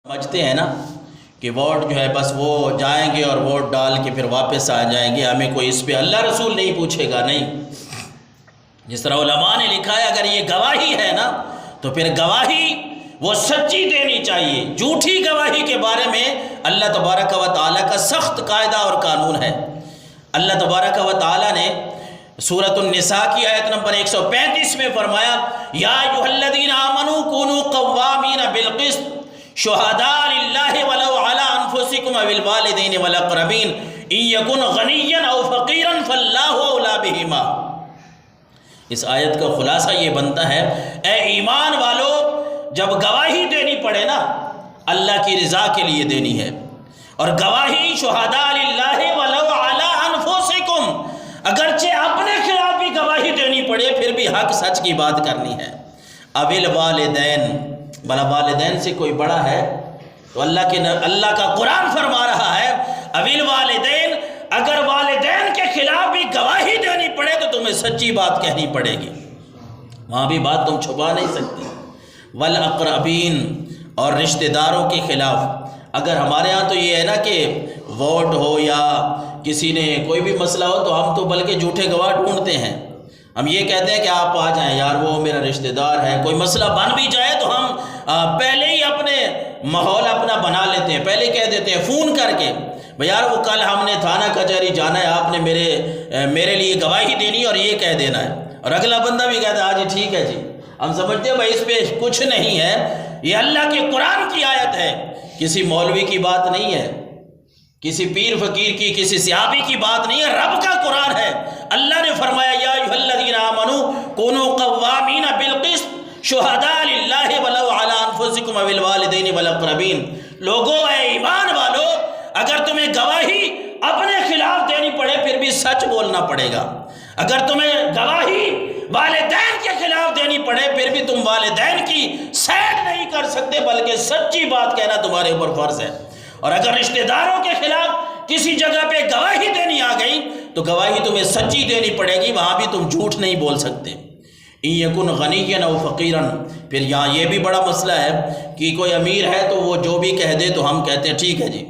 سمجھتے ہیں نا کہ ووٹ جو ہے بس وہ جائیں گے اور ووٹ ڈال کے پھر واپس آ جائیں گے، ہمیں کوئی اس پہ اللہ رسول نہیں پوچھے گا۔ نہیں، جس طرح علماء نے لکھا ہے اگر یہ گواہی ہے نا تو پھر گواہی وہ سچی دینی چاہیے۔ جھوٹی گواہی کے بارے میں اللہ تبارک و تعالیٰ کا سخت قاعدہ اور قانون ہے۔ اللہ تبارک و تعالیٰ نے سورۃ النساء کی آیت نمبر 135 میں فرمایا یا ایھا الذین آمنوا کونوا قوامین بالقسط شہداء للہ ولو علی انفسکم او الوالدین والاقربین ان یکن غنیا او فقیرا فاللہ اولی بہما۔ اس آیت کا خلاصہ یہ بنتا ہے اے ایمان والو، جب گواہی دینی پڑے نا اللہ کی رضا کے لیے دینی ہے، اور گواہی شہداء للہ ولو علی انفسکم، اگرچہ اپنے خلاف بھی گواہی دینی پڑے پھر بھی حق سچ کی بات کرنی ہے۔ اویل والدین، بلا والدین سے کوئی بڑا ہے تو اللہ کا قرآن فرما رہا ہے اویل والدین، اگر والدین کے خلاف بھی گواہی دینی پڑے تو تمہیں سچی بات کہنی پڑے گی، وہاں بھی بات تم چھپا نہیں سکتی۔ والاقربین، اور رشتہ داروں کے خلاف، اگر ہمارے ہاں تو یہ ہے نا کہ ووٹ ہو یا کسی نے کوئی بھی مسئلہ ہو تو ہم تو بلکہ جھوٹے گواہ ڈھونڈتے ہیں، ہم یہ کہتے ہیں کہ آپ آ جائیں یار وہ میرا رشتہ دار ہے، کوئی مسئلہ بن بھی جائے تو ہم پہلے ہی اپنے ماحول اپنا بنا لیتے ہیں، پہلے کہہ دیتے ہیں فون کر کے بھئی یار وہ کل ہم نے تھانہ کچہری جانا ہے، آپ نے میرے لیے گواہی دینی اور یہ کہہ دینا ہے، اور اگلا بندہ بھی کہتا ہے ہاں جی ٹھیک ہے جی۔ ہم سمجھتے ہیں بھائی اس پہ کچھ نہیں ہے، یہ اللہ کے قرآن کی آیت ہے، کسی مولوی کی بات نہیں ہے، کسی پیر فقیر کی، کسی صحابی کی بات نہیں ہے، رب کا قرآن ہے۔ اللہ نے فرمایا یا ایھا الذین آمنوا کونوا قوامین بالقسط شہداء للہ ولو علی انفسکم او الوالدین والاقربین۔ لوگوں اے ایمان والو، اگر تمہیں گواہی اپنے خلاف دینی پڑے پھر بھی سچ بولنا پڑے گا، اگر تمہیں گواہی والدین کے خلاف دینی پڑے پھر بھی تم والدین کی سائڈ نہیں کر سکتے بلکہ سچی بات کہنا تمہارے اوپر فرض ہے، اور اگر رشتہ داروں کے خلاف کسی جگہ پہ گواہی دینی آ گئی تو گواہی تمہیں سچی دینی پڑے گی، وہاں بھی تم جھوٹ نہیں بول سکتے۔ ان یکن غنیا او فقیرا، پھر یہاں یہ بھی بڑا مسئلہ ہے کہ کوئی امیر ہے تو وہ جو بھی کہہ دے تو ہم کہتے ہیں ٹھیک ہے جی،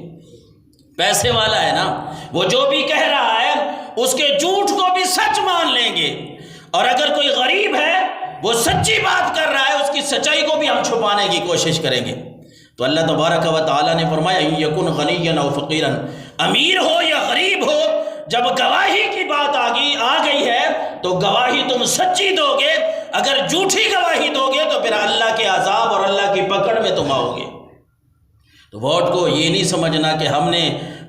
پیسے والا ہے نا، وہ جو بھی کہہ رہا ہے اس کے جھوٹ کو بھی سچ مان لیں گے، اور اگر کوئی غریب ہے وہ سچی بات کر رہا ہے اس کی سچائی کو بھی ہم چھپانے کی کوشش کریں گے۔ تو اللہ تبارک و تعالیٰ نے فرمایا ان یکن غنیا او فقیرا، امیر ہو یا غریب ہو، جب گواہی کی بات آ گئی ہے تو گواہی تم سچی دو گے، اگر جھوٹی گواہی دو گے تو پھر اللہ کے عذاب اور اللہ کی پکڑ میں تم آؤ گے۔ تو ووٹ کو یہ نہیں سمجھنا کہ ہم نے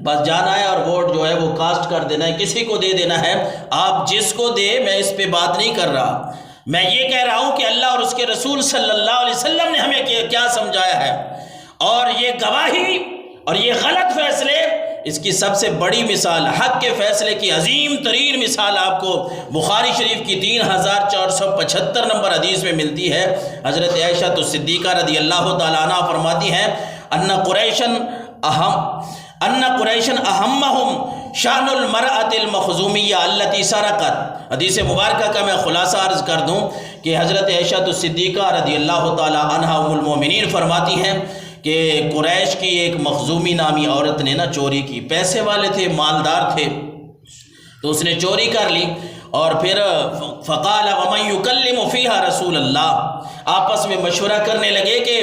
بس جانا ہے اور ووٹ جو ہے وہ کاسٹ کر دینا ہے، کسی کو دے دینا ہے، آپ جس کو دے، میں اس پہ بات نہیں کر رہا، میں یہ کہہ رہا ہوں کہ اللہ اور اس کے رسول صلی اللہ علیہ وسلم نے ہمیں کیا سمجھایا ہے، اور یہ گواہی اور یہ غلط فیصلے، اس کی سب سے بڑی مثال، حق کے فیصلے کی عظیم ترین مثال آپ کو بخاری شریف کی 3475 نمبر حدیث میں ملتی ہے۔ حضرت عائشہ الصدیقہ رضی اللہ تعالیٰ عنہ فرماتی ہیں ان قریشن اہمہم شان المرأة المخزومیہ التي سرقت۔ حدیث مبارکہ کا میں خلاصہ عرض کر دوں کہ حضرت عائشہ الصدیقہ رضی اللہ تعالیٰ عنہ ام المومنین فرماتی ہیں کہ قریش کی ایک مخزومی نامی عورت نے نا چوری کی، پیسے والے تھے، مالدار تھے، تو اس نے چوری کر لی، اور پھر فقال ومن یکلم فیہا رسول اللہ، آپس میں مشورہ کرنے لگے کہ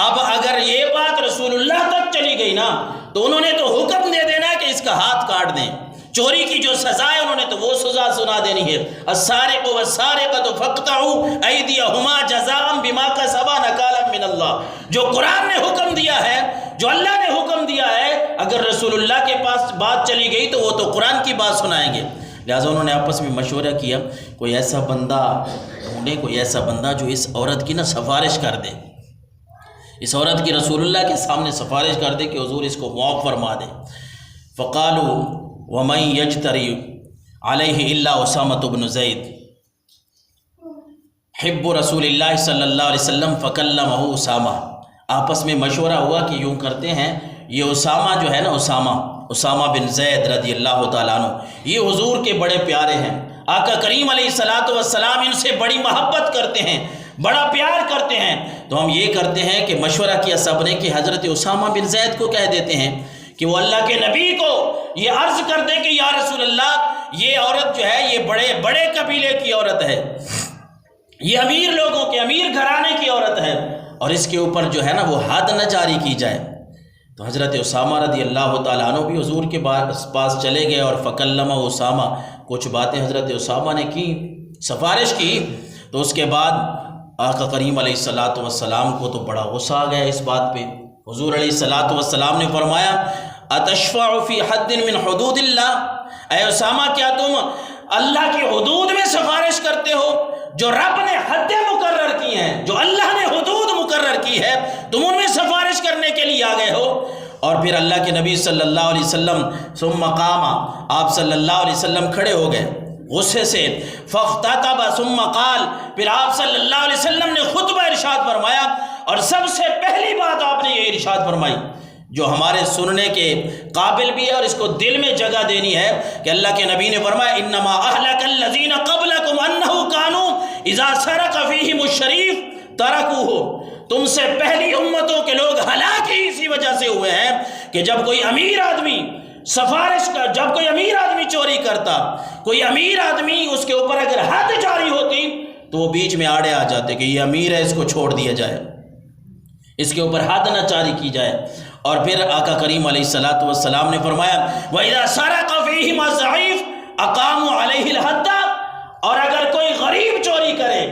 اب اگر یہ بات رسول اللہ تک چلی گئی نا تو انہوں نے تو حکم دے دینا کہ اس کا ہاتھ کاٹ دیں، چوری کی جو سزا ہے انہوں نے تو وہ سزا سنا دینی ہے، السارق والسارقۃ فاقطعوا ایدیہما جزاء بما کسبا نکالا من اللہ۔ جو قرآن نے حکم دیا ہے، جو اللہ نے حکم دیا ہے، اگر رسول اللہ کے پاس بات چلی گئی تو وہ تو قرآن کی بات سنائیں گے۔ لہٰذا انہوں نے آپس میں مشورہ کیا کوئی ایسا بندہ ڈھونڈے، کوئی ایسا بندہ جو اس عورت کی نا سفارش کر دے، اس عورت کی رسول اللہ کے سامنے سفارش کر دے کہ حضور اس کو معاف فرما دے۔ فقالوا ومن یجتری علیہ الا اسامۃ بن زید حب رسول اللہ صلی اللہ علیہ وسلم فکلمہ اسامہ۔ آپس میں مشورہ ہوا کہ یوں کرتے ہیں، یہ اسامہ جو ہے نا، اسامہ بن زید رضی اللہ تعالیٰ عنہ، یہ حضور کے بڑے پیارے ہیں، آقا کریم علیہ الصلوۃ والسلام ان سے بڑی محبت کرتے ہیں، بڑا پیار کرتے ہیں، تو ہم یہ کرتے ہیں کہ مشورہ کیا سب نے کہ حضرت اسامہ بن زید کو کہہ دیتے ہیں کہ وہ اللہ کے نبی کو یہ عرض کر دے کہ یا رسول اللہ یہ عورت جو ہے یہ بڑے بڑے قبیلے کی عورت ہے، یہ امیر لوگوں کے امیر گھرانے کی عورت ہے، اور اس کے اوپر جو ہے نا وہ حد نہ جاری کی جائے۔ تو حضرت اسامہ رضی اللہ تعالیٰ عنہ بھی حضور کے پاس چلے گئے، اور فکلمہ اسامہ، کچھ باتیں حضرت اسامہ نے کی، سفارش کی۔ تو اس کے بعد آقا کریم علیہ السلام کو تو بڑا غصہ آ گیا اس بات پہ۔ حضور علیہ السلام نے فرمایا اتشفع فی حد من حدود اللہ، اے اسامہ کیا تم اللہ کی حدود میں سفارش کرتے ہو؟ جو رب نے حدیں مقرر کی ہیں، جو اللہ نے حدود مقرر کی ہے، تم ان میں سفارش کرنے کے لیے آ گئے ہو۔ اور پھر اللہ کے نبی صلی اللہ علیہ وسلم ثم قام، آپ صلی اللہ علیہ وسلم کھڑے ہو گئے غصے سے، فاختتب ثم قال، پھر آپ صلی اللہ علیہ وسلم نے خطبہ ارشاد فرمایا، اور سب سے پہلی بات آپ نے یہ ارشاد فرمائی جو ہمارے سننے کے قابل بھی ہے اور اس کو دل میں جگہ دینی ہے، کہ اللہ کے نبی نے فرمایا انما اہلک الذین قبلکم انہ کانوا اذا سرق فیہم الشریف ترکوہ، تم سے پہلی امتوں کے لوگ ہلاک ہی اسی وجہ سے ہوئے ہیں کہ جب کوئی امیر آدمی جب کوئی امیر آدمی چوری کرتا، کوئی امیر آدمی اس کے اوپر اگر حد جاری ہوتی تو وہ بیچ میں آڑے آ جاتے کہ یہ امیر ہے، اس کو چھوڑ دیا جائے، اس کے اوپر حد نہ جاری کی جائے۔ اور پھر آقا کریم علیہ السلام نے فرمایا وَإِذَا سَرَقَ فِيهِمَا الضَّعِيفُ أَقَامُوا عَلَيْهِ الْحَدَّ، اور اگر کوئی غریب چوری کرے،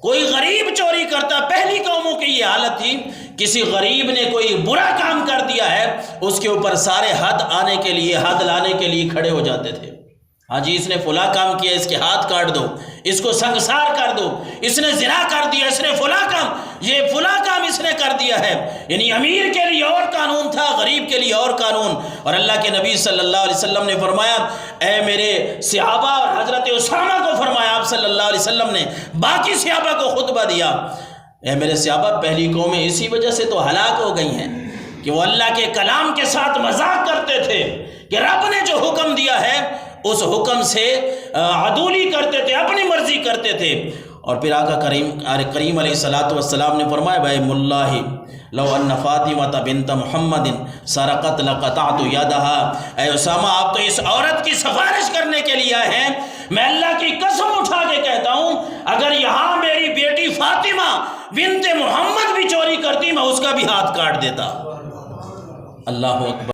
کوئی غریب چوری کرتا، پہلی قوموں کی یہ حالت تھی، کسی غریب نے کوئی برا کام کر دیا ہے اس کے اوپر سارے حد آنے کے لیے، حد لانے کے لیے کھڑے ہو جاتے تھے۔ ہاں جی اس نے فلاں کام کیا، اس کے ہاتھ کاٹ دو، اس کو سنگسار کر دو، اس نے زنا کر دیا، اس نے فلاں کام، یہ فلاں کام اس نے کر دیا ہے۔ یعنی امیر کے لیے اور قانون تھا، غریب کے لیے اور قانون۔ اور اللہ کے نبی صلی اللہ علیہ وسلم نے فرمایا اے میرے صحابہ، اور حضرت اسامہ کو فرمایا آپ صلی اللہ علیہ وسلم نے، باقی صحابہ کو خطبہ دیا، اے میرے صحابہ پہلی قومیں اسی وجہ سے تو ہلاک ہو گئی ہیں کہ وہ اللہ کے کلام کے ساتھ مذاق کرتے تھے، کہ رب نے جو حکم دیا ہے اس حکم سے عدولی کرتے تھے، اپنی مرضی کرتے تھے۔ اور پھر آقا کریم علیہ السلام نے فرمایا وَإِمُ اللَّهِ لَوْ أَنَّ فَاطِمَةَ بِنْتَ مُحَمَّدٍ سَرَقَتْ لَقَطَعْتُ يَدَهَا، اے اسامہ آپ تو اس عورت کی سفارش کرنے کے لیے آئے ہیں، میں اللہ کی قسم اٹھا کے کہتا ہوں اگر یہاں میری بیٹی فاطمہ بنت محمد بھی چوری کرتی میں اس کا بھی ہاتھ کاٹ دیتا۔ اللہ اکبر۔